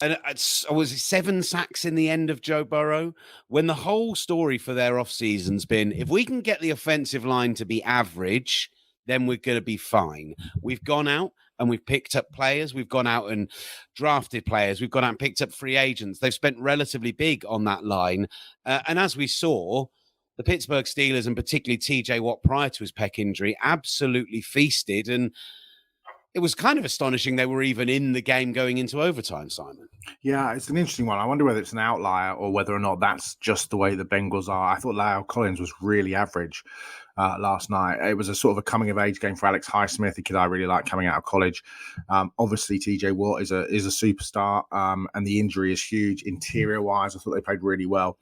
And was it 7 sacks in the end of Joe Burrow? When the whole story for their off-season's been, if we can get the offensive line to be average, then we're going to be fine. We've gone out and we've picked up players. We've gone out and drafted players. We've gone out and picked up free agents. They've spent relatively big on that line. And as we saw, the Pittsburgh Steelers, and particularly TJ Watt prior to his pec injury, absolutely feasted. And it was kind of astonishing they were even in the game going into overtime, Simon. Yeah, it's an interesting one. I wonder whether it's an outlier or whether or not that's just the way the Bengals are. I thought La'el Collins was really average last night. It was a sort of a coming-of-age game for Alex Highsmith, a kid I really like coming out of college. Obviously, TJ Watt is a superstar, and the injury is huge. Interior-wise, I thought they played really well.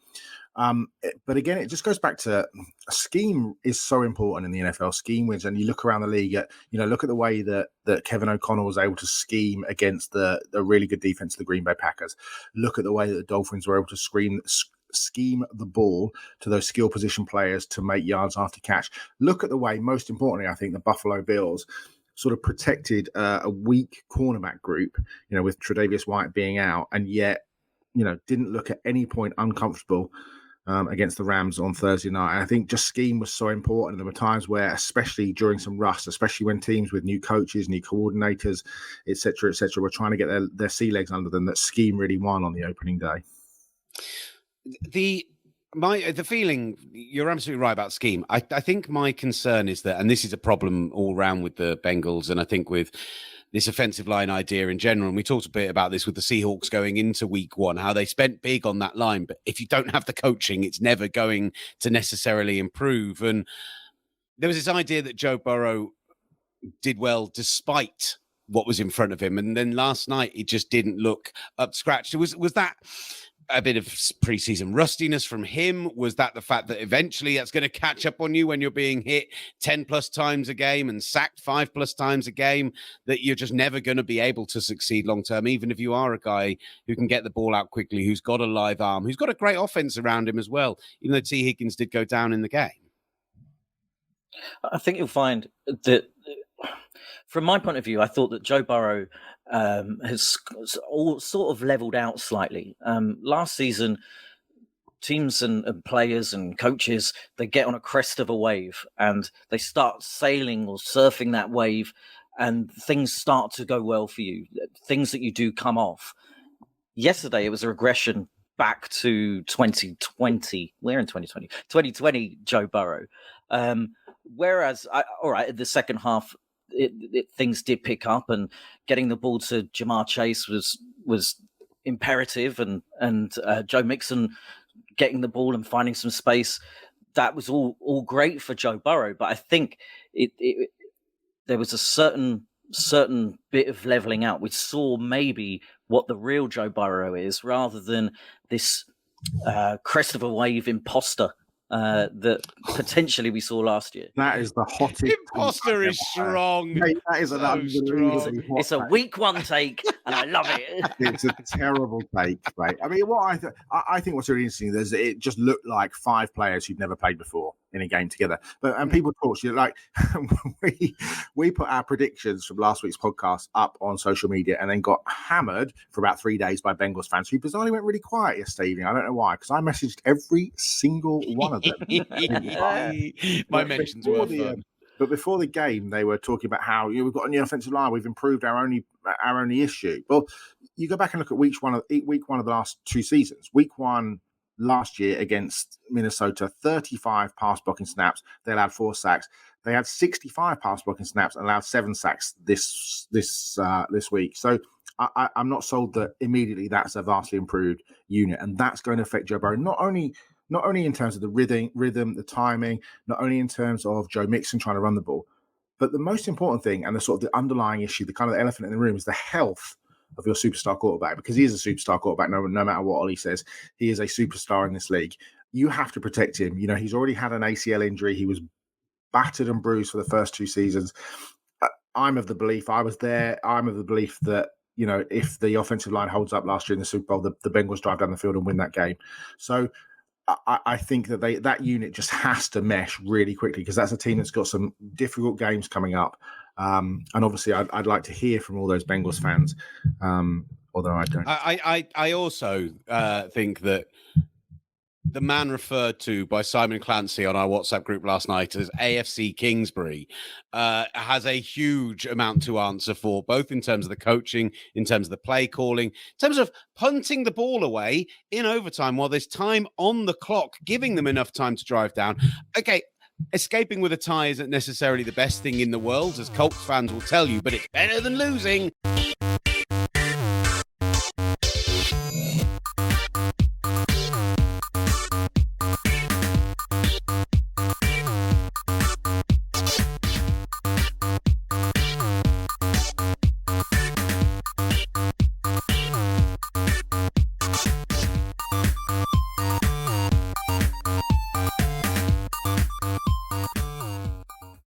But again, it just goes back to scheme is so important in the NFL. Scheme wins, and you look around the league at, look at the way that Kevin O'Connell was able to scheme against the really good defense of the Green Bay Packers. Look at the way that the Dolphins were able to scheme the ball to those skill position players to make yards after catch. Look at the way, most importantly, I think the Buffalo Bills sort of protected a weak cornerback group, with Tre'Davious White being out, and yet, didn't look at any point uncomfortable against the Rams on Thursday night. I think just scheme was so important. There were times where, especially during some rust, especially when teams with new coaches, new coordinators, et cetera, were trying to get their sea legs under them, that scheme really won on the opening day. The feeling, you're absolutely right about scheme. I think my concern is that, and this is a problem all round with the Bengals, and I think with this offensive line idea in general, and we talked a bit about this with the Seahawks going into week one, how they spent big on that line, but if you don't have the coaching, it's never going to necessarily improve. And there was this idea that Joe Burrow did well despite what was in front of him, and then last night it just didn't look up to scratch. Was that a bit of preseason rustiness from him? Was that the fact that eventually that's going to catch up on you when you're being hit 10 plus times a game and sacked 5 plus times a game, that you're just never going to be able to succeed long term, even if you are a guy who can get the ball out quickly, who's got a live arm, who's got a great offense around him as well, even though T. Higgins did go down in the game? I think you'll find that, from my point of view, I thought that Joe Burrow has all sort of leveled out slightly. Last season, teams and players and coaches, they get on a crest of a wave and they start sailing or surfing that wave, and things start to go well for you. Things that you do come off. Yesterday, it was a regression back to 2020. We're in 2020. 2020 Joe Burrow. Whereas, the second half, things did pick up, and getting the ball to Jamar Chase was imperative, and Joe Mixon getting the ball and finding some space, that was all great for Joe Burrow. But I think there was a certain bit of leveling out. We saw maybe what the real Joe Burrow is, rather than this crest of a wave imposter that potentially we saw last year. That is the hottest. Imposter is strong. Mate, that is an unbelievably hot It's a take. week one take, and I love it. It's a terrible take, right? I mean, what I think what's really interesting is it just looked like 5 players who'd never played before in a game together. And people talk, like we put our predictions from last week's podcast up on social media, and then got hammered for about 3 days by Bengals fans who bizarrely went really quiet yesterday evening. I don't know why, because I messaged every single one of them. My mentions were fun. But before the game, they were talking about how we've got a new offensive line, we've improved our only issue. Well, you go back and look at week one of the last 2 seasons. Week 1 last year against Minnesota, 35 pass blocking snaps. They allowed 4 sacks. They had 65 pass blocking snaps and allowed 7 sacks this week. So I'm not sold that immediately that's a vastly improved unit, and that's going to affect Joe Burrow not only in terms of the rhythm, the timing, not only in terms of Joe Mixon trying to run the ball, but the most important thing, and the sort of the underlying issue, the kind of the elephant in the room, is the health of your superstar quarterback, because he is a superstar quarterback. No matter what Olly says, he is a superstar in this league. You have to protect him. He's already had an ACL injury. He was battered and bruised for the first 2 seasons. I'm of the belief, I was there, that, if the offensive line holds up last year in the Super Bowl, the Bengals drive down the field and win that game. So I think that that unit just has to mesh really quickly, because that's a team that's got some difficult games coming up. And obviously, I'd like to hear from all those Bengals fans although I don't. I also think that the man referred to by Simon Clancy on our WhatsApp group last night as AFC Kingsbury has a huge amount to answer for, both in terms of the coaching, in terms of the play calling, in terms of punting the ball away in overtime while there's time on the clock, giving them enough time to drive down. Okay, escaping with a tie isn't necessarily the best thing in the world, as Colts fans will tell you, but it's better than losing.